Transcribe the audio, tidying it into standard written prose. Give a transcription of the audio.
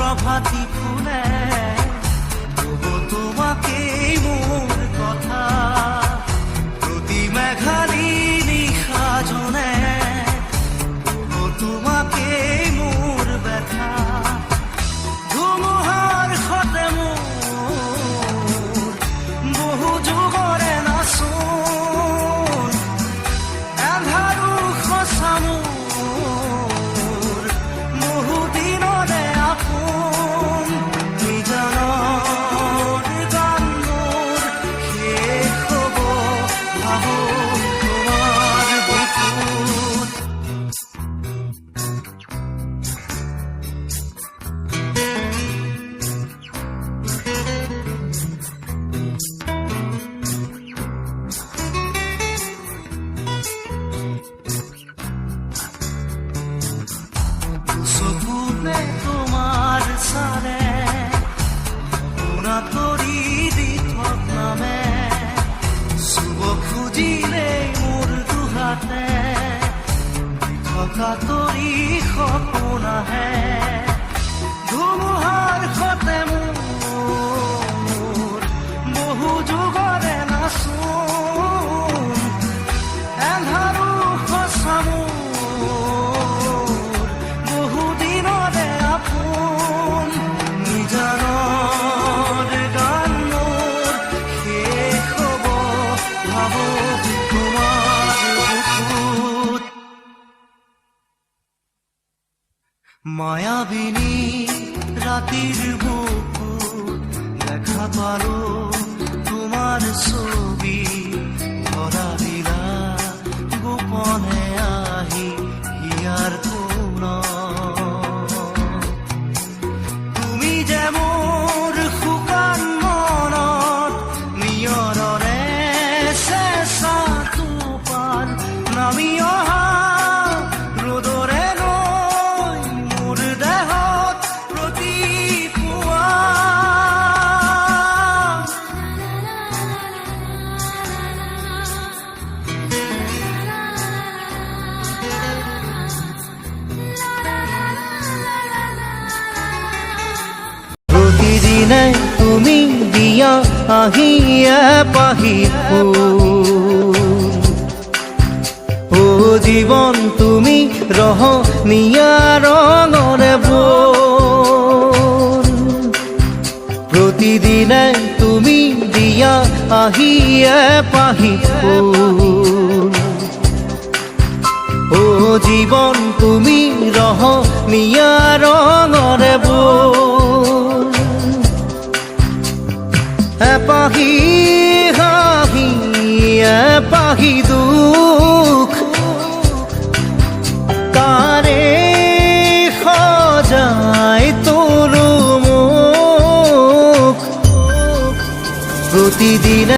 প্রভাতী ফুলে তবু তোমাকে মোর কথা প্রতি মেঘালি নিশা জনে তবু তোমাকে মোর ব্যথা ধুমুহার খতে মোর বহু যুগরে নাচোন এন্ধাৰু খচা মোৰ বহু দিনৰে আপোন নিজানৰ গান মোৰ শেষ হ'ব ভাবো তোমাৰ বুকুত চকুতে তোমাৰ চালে পোনা তৰি দি থকামে চুব খুজিলে মোৰ দুহাতে থকা তৰি সপোন আহে ধুমুহাৰ সতে মোৰ বহু যুগৰে নাচোন এন্ধাৰু সঁচা মোৰ বহু দিনৰে আপোন নিজানৰ গান মোৰ শেষ হ'ব ভাবো তোমাৰ বুকুত মায়াবিনী ৰাতিৰ বুকুত দেখা পালো তোমাৰ ছবি ধৰা দিলা গোপনে আহি হিয়াৰ কোণত তুমি যে মোৰ শুকান মনত নিয়ৰৰে চেঁচা টোপাল নামি অহা ৰ'দৰে নৈ মোৰ দেহত প্ৰতিপুৱা প্ৰতিদিনে তুমি দিয়া আহিয়ে পাহি ও জীৱন তুমি ৰহনীয়া ৰঙৰে বোৰ প্ৰতিদিনে তুমি দিয়া আহিয়ে পাহি ও জীৱন তুমি ৰহনীয়া ৰঙৰে বোৰ এপাহি হাঁহি এপাহি দুখ কাৰে সজাই তোলো মোক প্ৰতিদিনে